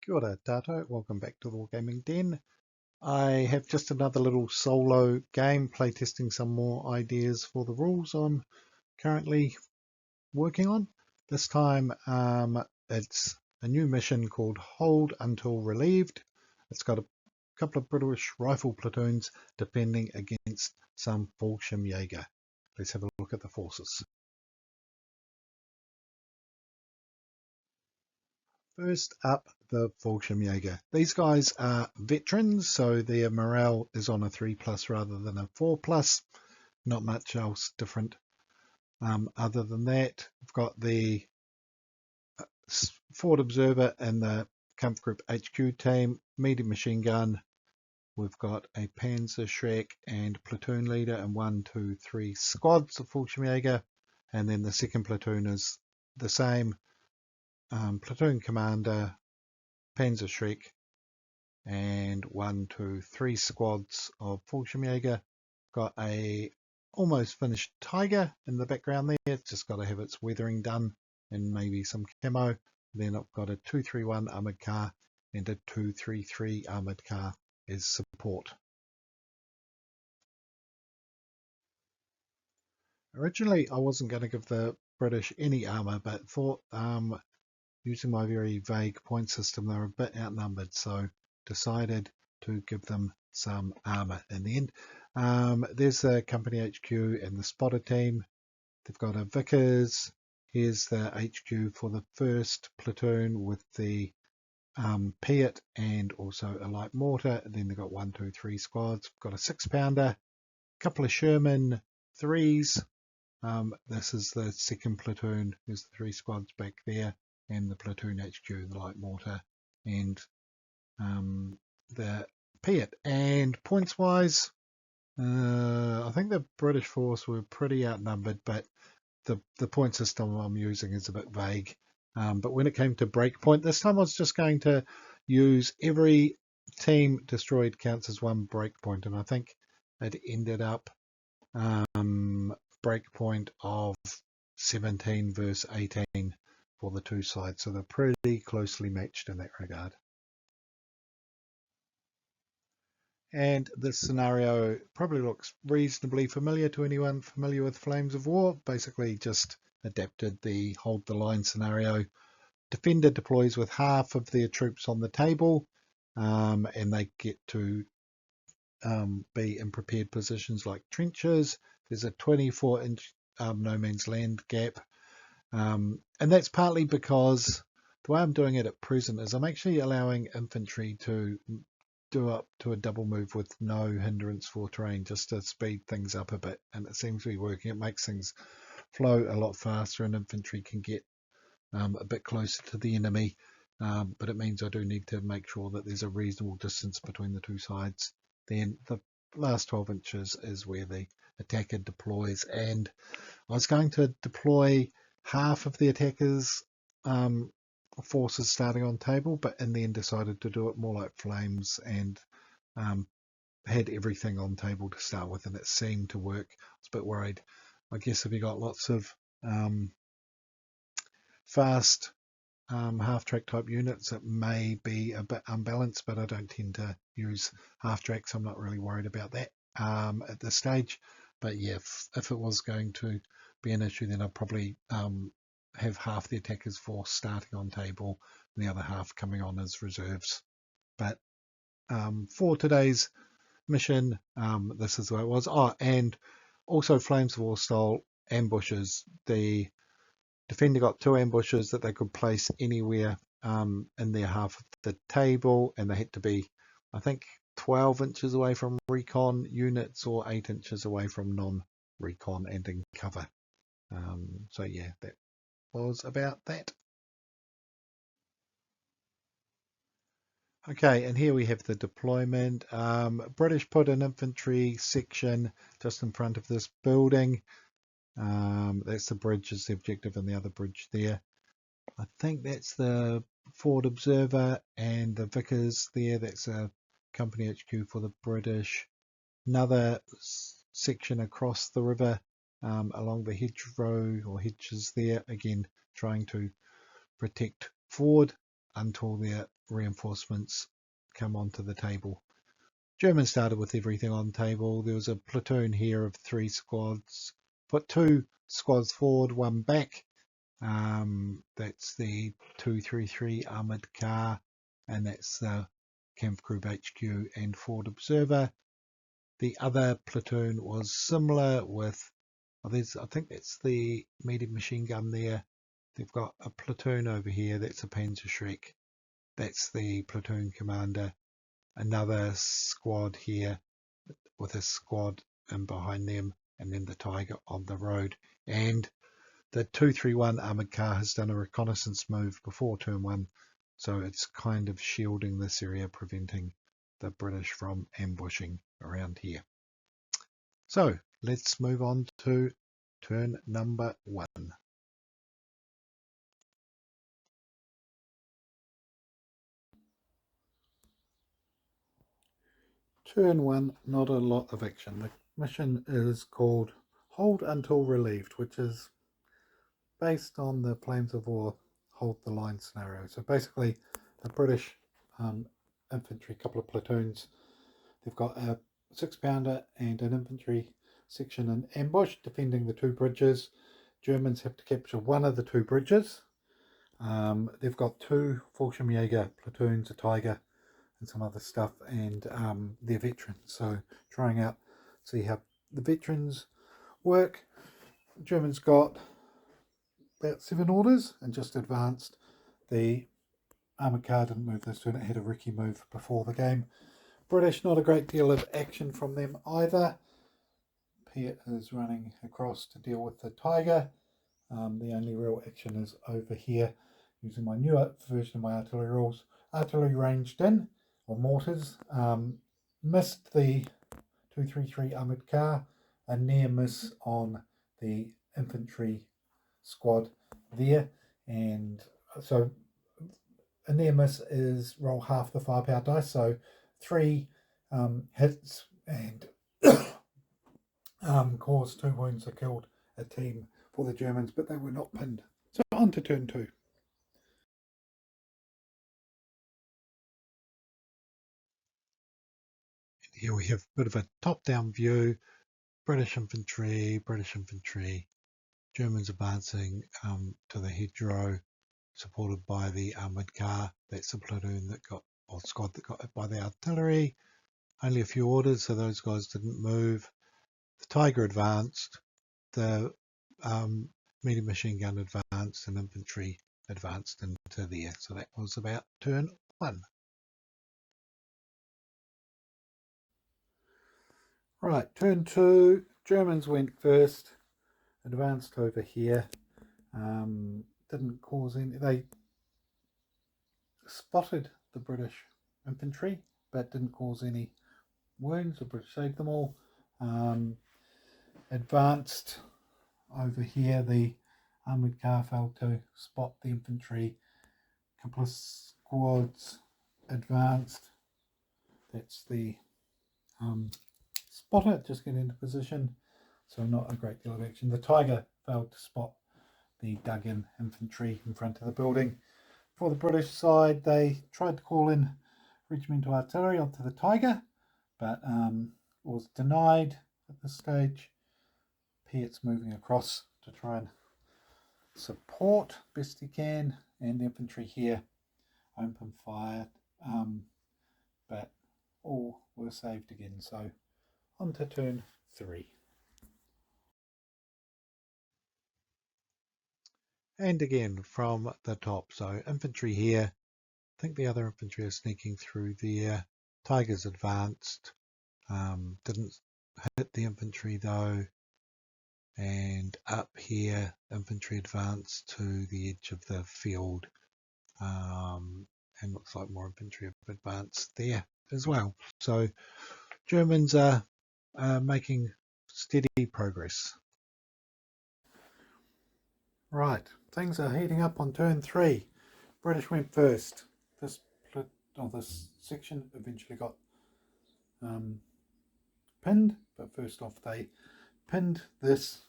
Kia ora tātou, welcome back to the Wargaming Den. I have just another little solo game, playtesting some more ideas for the rules I'm currently working on. This time it's a new mission called Hold Until Relieved. It's got a couple of British rifle platoons defending against some fallschrimjager. Let's have a look at the forces. First up, the fallschrimjager. These guys are veterans, so their morale is on a 3+ rather than a 4+. Not much else different. Other than that, we've got the Forward Observer and the Kampfgruppe HQ team, medium machine gun. We've got a Panzerschreck and platoon leader and 1, 2, 3 squads of fallschrimjager, and then the second platoon is the same. Platoon commander, Panzerschreck, and 1, 2, 3 squads of fallschrimjager. Got a almost finished Tiger in the background there. It's just got to have its weathering done and maybe some camo. Then I've got a 231 armoured car and a 233 armoured car as support. Originally I wasn't going to give the British any armour, but thought using my very vague point system they're a bit outnumbered, so decided to give them some armour in the end. There's the company HQ and the spotter team. They've got a Vickers. Here's the HQ for the first platoon with the Piat and also a light mortar. And then they've got 1, 2, 3 squads. Got a 6-pounder, a couple of Sherman 3s. This is the second platoon. There's the 3 squads back there, and the platoon HQ, the light mortar, and the Piat. And points wise, I think the British force were pretty outnumbered, but the point system I'm using is a bit vague. But when it came to breakpoint, this time I was just going to use every team destroyed counts as 1 breakpoint, and I think it ended up breakpoint of 17 versus 18 for the two sides, so they're pretty closely matched in that regard. And this scenario probably looks reasonably familiar to anyone familiar with Flames of War. Basically just adapted the hold the line scenario. Defender deploys with half of their troops on the table, and they get to be in prepared positions like trenches. There's a 24-inch no man's land gap, and that's partly because the way I'm doing it at present is I'm actually allowing infantry to do up to a double move with no hindrance for terrain, just to speed things up a bit, and it seems to be working. It makes things flow a lot faster and infantry can get a bit closer to the enemy, but it means I do need to make sure that there's a reasonable distance between the two sides. Then the last 12 inches is where the attacker deploys, and I was going to deploy half of the attackers forces starting on table, but in the end decided to do it more like Flames and had everything on table to start with, and it seemed to work. I was a bit worried. I guess if you got lots of fast half-track type units, it may be a bit unbalanced, but I don't tend to use half-track, so I'm not really worried about that at this stage. But yeah, if it was going to be an issue, then I'd probably have half the attackers force starting on table and the other half coming on as reserves. But for today's mission, this is the way it was. Oh, and also Flames of War style ambushes. The defender got 2 ambushes that they could place anywhere in their half of the table, and they had to be, I think, 12 inches away from recon units or 8 inches away from non-recon and in cover. So yeah, that was about that. Okay, and here we have the deployment. British put an infantry section just in front of this building. That's the bridge is the objective, and the other bridge there. I think that's the Forward Observer and the Vickers there. That's a company HQ for the British. Another section across the river along the hedgerow or hedges there, again trying to protect forward. until their reinforcements come onto the table. Germans started with everything on the table. There was a platoon here of 3 squads. Put 2 squads forward, 1 back. That's the 233 armoured car, and that's the Kampfgruppe HQ and Forward Observer. The other platoon was similar with, I think that's the medium machine gun there. They've got a platoon over here, that's a Panzerschreck. That's the platoon commander. Another squad here with a squad in behind them, and then the Tiger on the road. And the 231 armoured car has done a reconnaissance move before turn 1, so it's kind of shielding this area, preventing the British from ambushing around here. So let's move on to turn number 1. Turn 1, not a lot of action. The mission is called Hold Until Relieved, which is based on the Flames of War hold the line scenario. So basically the British infantry, couple of platoons, they've got a 6-pounder and an infantry section in ambush defending the 2 bridges. Germans have to capture one of the 2 bridges. They've got 2 fallschrimjager platoons, a Tiger and some other stuff, and they're veterans, so trying out, see how the veterans work. Germans got about 7 orders and just advanced. The armoured car didn't move this turn, it had a Ricky move before the game. British, not a great deal of action from them either. Piet is running across to deal with the Tiger. The only real action is over here, using my new version of my artillery rules. Artillery ranged in, or mortars, missed the 233 armoured car, a near miss on the infantry squad there, and so a near miss is roll half the firepower dice, so 3 hits and caused 2 wounds or killed a team for the Germans, but they were not pinned. So on to turn 2. Here we have a bit of a top-down view. British infantry, Germans advancing to the hedgerow, supported by the armoured car. That's the platoon that got, or squad that got hit by the artillery. Only a few orders, so those guys didn't move. The Tiger advanced, the medium machine gun advanced, and infantry advanced into there. So that was about turn 1. Right, turn 2, Germans went first, advanced over here, didn't cause any, they spotted the British infantry, but didn't cause any wounds. The British saved them all. Advanced over here, the armoured car failed to spot the infantry. A couple of squads advanced. That's the spotter, just get into position. So not a great deal of action. The Tiger failed to spot the dug-in infantry in front of the building. For the British side, they tried to call in regimental artillery onto the Tiger, but was denied at this stage. Piet's moving across to try and support best he can, and the infantry here open fire, but all were saved again. So on to turn 3. And again from the top, so infantry here. I think the other infantry are sneaking through there. Tigers advanced, didn't hit the infantry though. And up here, infantry advanced to the edge of the field, and looks like more infantry have advanced there as well. So Germans are making steady progress. Right, things are heating up on turn 3. British went first. This section eventually got pinned, but first off they pinned this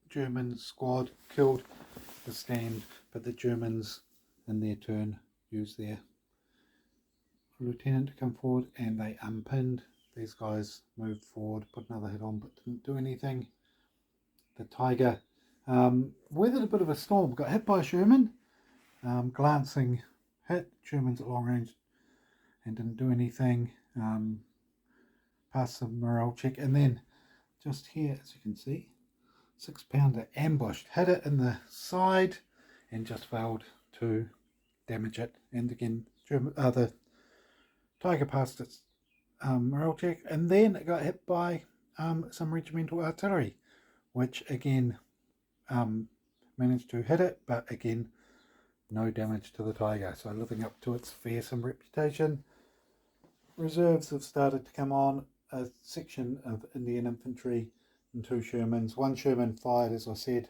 German squad, killed the stand, but the Germans in their turn used their lieutenant to come forward, and they unpinned. These guys moved forward, put another hit on, but didn't do anything. The Tiger weathered a bit of a storm, got hit by a Sherman, glancing hit. Sherman's at long range and didn't do anything. Passed the morale check, and then just here, as you can see, 6-pounder ambushed, hit it in the side, and just failed to damage it. And again, the Tiger passed its morale check, and then it got hit by some regimental artillery, which again managed to hit it, but again, no damage to the Tiger. So living up to its fearsome reputation. Reserves have started to come on. A section of Indian infantry and 2 Shermans. 1 Sherman fired, as I said,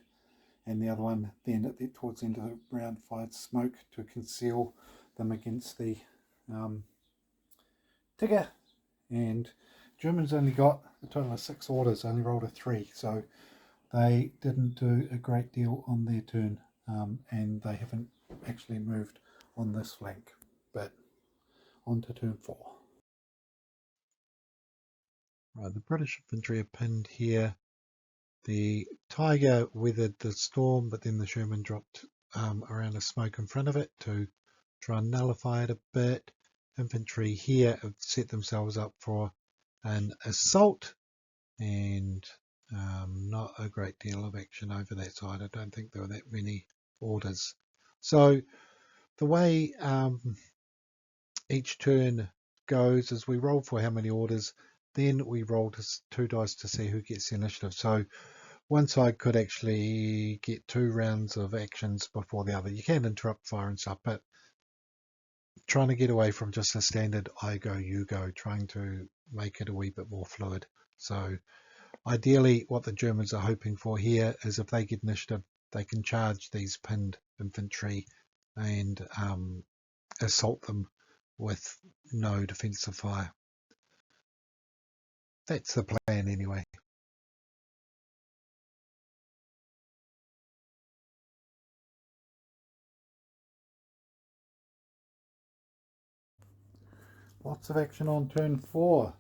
and the other one then towards the end of the round fired smoke to conceal them against the Tigger. And Germans only got a total of 6 orders, only rolled a 3, so they didn't do a great deal on their turn, and they haven't actually moved on this flank. But on to turn 4. Right, the British infantry are pinned here. The Tiger weathered the storm, but then the Sherman dropped around a smoke in front of it to try and nullify it a bit. Infantry here have set themselves up for an assault, and not a great deal of action over that side. I don't think there were that many orders. So the way each turn goes is we roll for how many orders, then we roll 2 dice to see who gets the initiative. So one side could actually get 2 rounds of actions before the other. You can interrupt fire and stuff, but trying to get away from just a standard I go, you go, trying to make it a wee bit more fluid. So ideally what the Germans are hoping for here is if they get initiative, they can charge these pinned infantry and assault them with no defensive fire. That's the plan anyway. Lots of action on turn 4.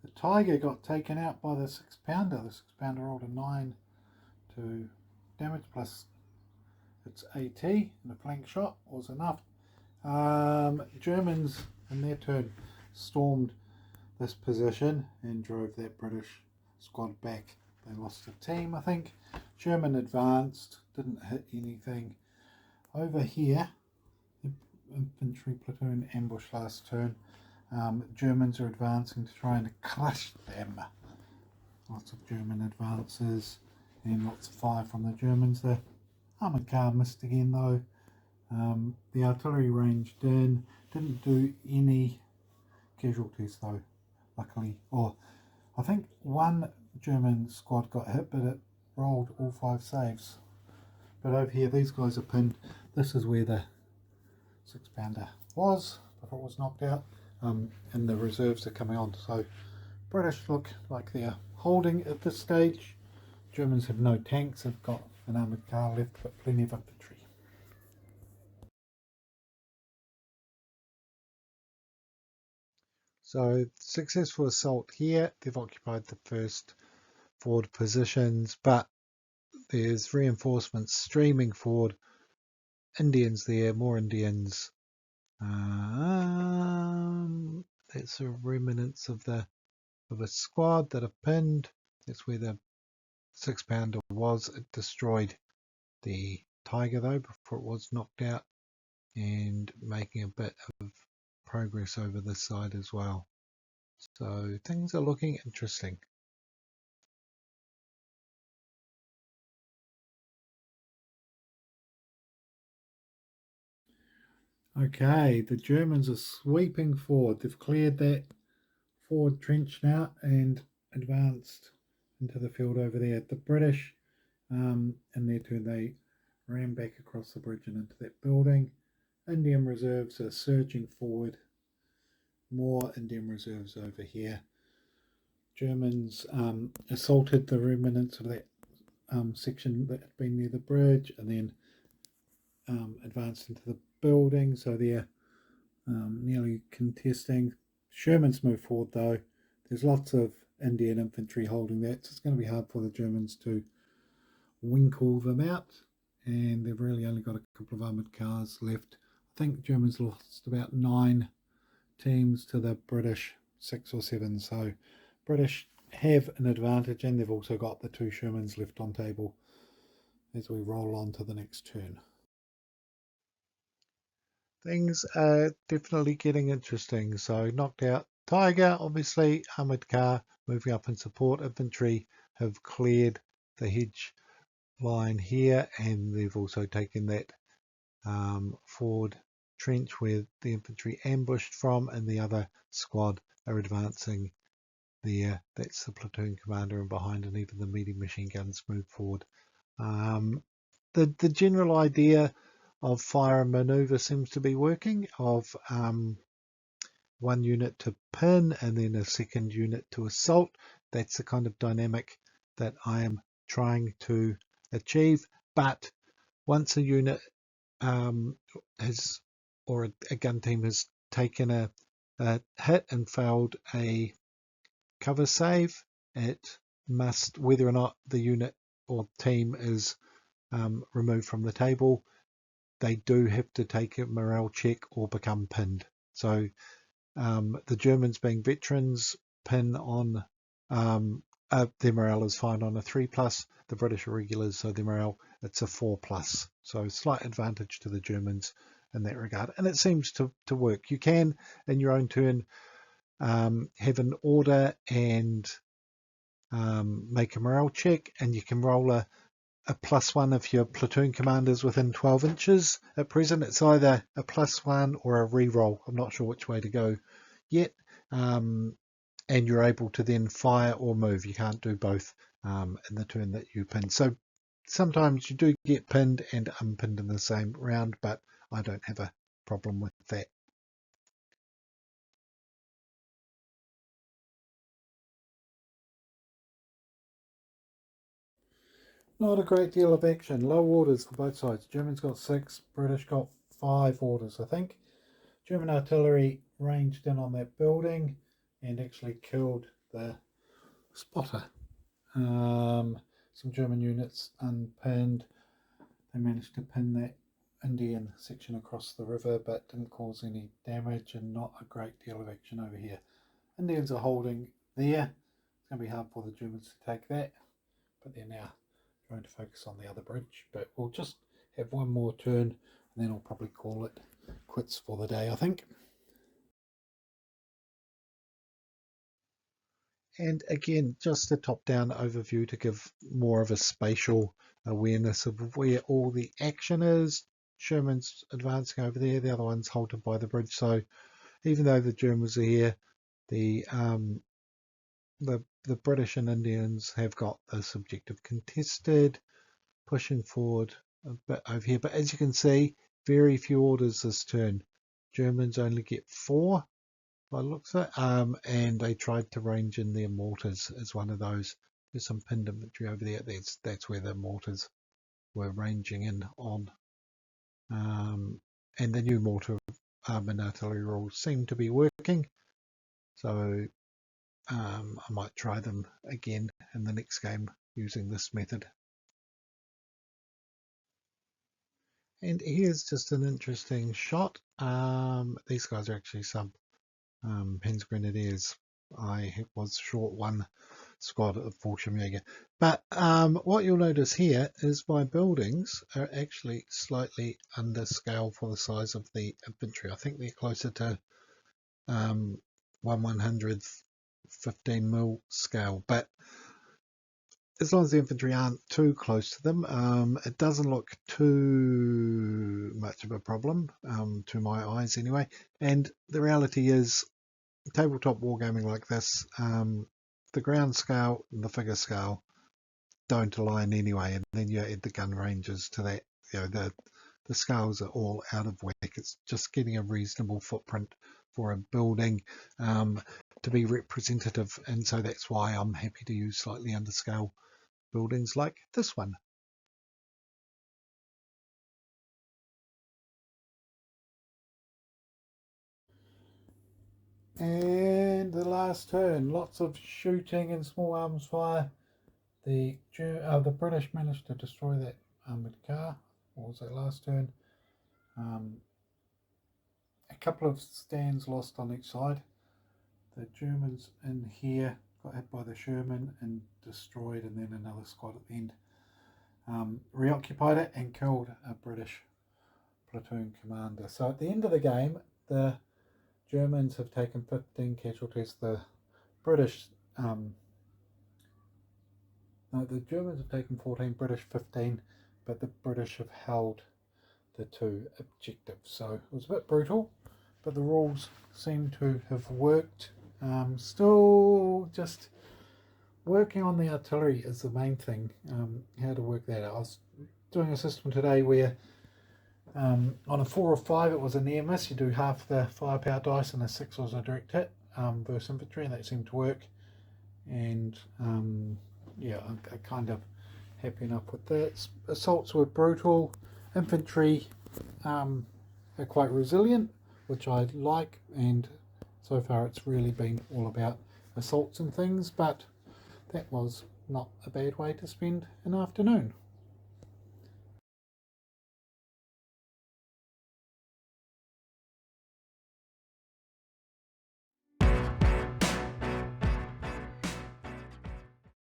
The Tiger got taken out by the 6-pounder. The 6-pounder rolled a 9 to damage plus its AT, and the flank shot was enough. Germans, in their turn, stormed this position and drove that British squad back. They lost a team, I think. Sherman advanced, didn't hit anything. Over here, the infantry platoon ambushed last turn. Germans are advancing to try and crush them. Lots of German advances and lots of fire from the Germans. The armoured car missed again though. The artillery ranged in, didn't do any casualties though, luckily. Or I think 1 German squad got hit, but it rolled all 5 saves. But over here, these guys are pinned. This is where the 6-pounder was before it was knocked out, and the reserves are coming on. So British look like they're holding at this stage. Germans have no tanks, have got an armoured car left, but plenty of infantry. So successful assault here. They've occupied the first forward positions, but there's reinforcements streaming forward. Indians there, more Indians. That's a remnants of a squad that are pinned. That's where the 6-pounder was. It destroyed the Tiger though before it was knocked out, and making a bit of progress over this side as well. So things are looking interesting. Okay, the Germans are sweeping forward. They've cleared that forward trench now and advanced into the field over there. The British, in their turn, they ran back across the bridge and into that building. Indian reserves are surging forward. More Indian reserves over here. Germans assaulted the remnants of that section that had been near the bridge, and then advanced into the building, so they're nearly contesting. Sherman's moved forward though. There's lots of Indian infantry holding that, so it's going to be hard for the Germans to winkle them out. And they've really only got a couple of armoured cars left. I think the Germans lost about 9 teams to the British 6 or 7, so British have an advantage, and they've also got the 2 Shermans left on table as we roll on to the next turn. Things are definitely getting interesting. So knocked out Tiger, obviously, armoured car moving up in support. Infantry have cleared the hedge line here, and they've also taken that forward trench where the infantry ambushed from, and the other squad are advancing there. That's the platoon commander and behind, and even the medium machine guns move forward. The general idea of fire and maneuver seems to be working, of one unit to pin and then a second unit to assault. That's the kind of dynamic that I am trying to achieve. But once a unit has, or a gun team has taken a hit and failed a cover save, it must, whether or not the unit or team is removed from the table, they do have to take a morale check or become pinned. So the Germans, being veterans, pin on their morale is fine on a 3+. The British are regulars, so their morale, it's a 4+. So slight advantage to the Germans in that regard, and it seems to work. You can, in your own turn, have an order and make a morale check, and you can roll a +1 if your platoon commander's within 12 inches. At present, it's either a +1 or a re-roll. I'm not sure which way to go yet. And you're able to then fire or move. You can't do both in the turn that you pin. So sometimes you do get pinned and unpinned in the same round, but I don't have a problem with that. Not a great deal of action. Low orders for both sides. Germans got 6, British got 5 orders, I think. German artillery ranged in on that building and actually killed the spotter. Some German units unpinned. They managed to pin that Indian section across the river, but didn't cause any damage, and not a great deal of action over here. Indians are holding there. It's going to be hard for the Germans to take that, but they're now trying to focus on the other bridge. But we'll just have one more turn, and then I'll probably call it quits for the day, I think. And again, just a top-down overview to give more of a spatial awareness of where all the action is. Sherman's advancing over there, the other one's halted by the bridge. So even though the Germans are here, the British and Indians have got this objective contested, pushing forward a bit over here. But as you can see, very few orders this turn. Germans only get 4 by the looks of it, and they tried to range in their mortars as one of those. There's some pinned infantry over there. That's where the mortars were ranging in on. And the new mortar and artillery rules seem to be working. So I might try them again in the next game using this method. And here's just an interesting shot. These guys are actually sub Penn's Grenadiers. I was short 1 squad of fallschrimjager. But what you'll notice here is my buildings are actually slightly under scale for the size of the infantry. I think they're closer to 1/100th 15 mil scale, but as long as the infantry aren't too close to them, it doesn't look too much of a problem to my eyes anyway. And the reality is, tabletop wargaming like this, the ground scale and the figure scale don't align anyway, and then you add the gun ranges to that. The scales are all out of whack. It's just getting a reasonable footprint for a building to be representative, and so that's why I'm happy to use slightly underscale buildings like this one. And the last turn, lots of shooting and small arms fire. The British managed to destroy that armoured car. What was that last turn? A couple of stands lost on each side. The Germans in here got hit by the Sherman and destroyed, and then another squad at the end reoccupied it and killed a British platoon commander. So at the end of the game, the Germans have taken 15 casualties. The Germans have taken 14, British 15, but the British have held the two objectives. So it was a bit brutal, but the rules seem to have worked. Still just working on the artillery is the main thing, how to work that out. I was doing a system today where on a 4 or 5 it was a near miss. You do half the firepower dice, and a 6 was a direct hit versus infantry, and that seemed to work. And yeah, I'm kind of happy enough with that. Assaults were brutal. Infantry are quite resilient, which I like, and so far it's really been all about assaults and things, but that was not a bad way to spend an afternoon.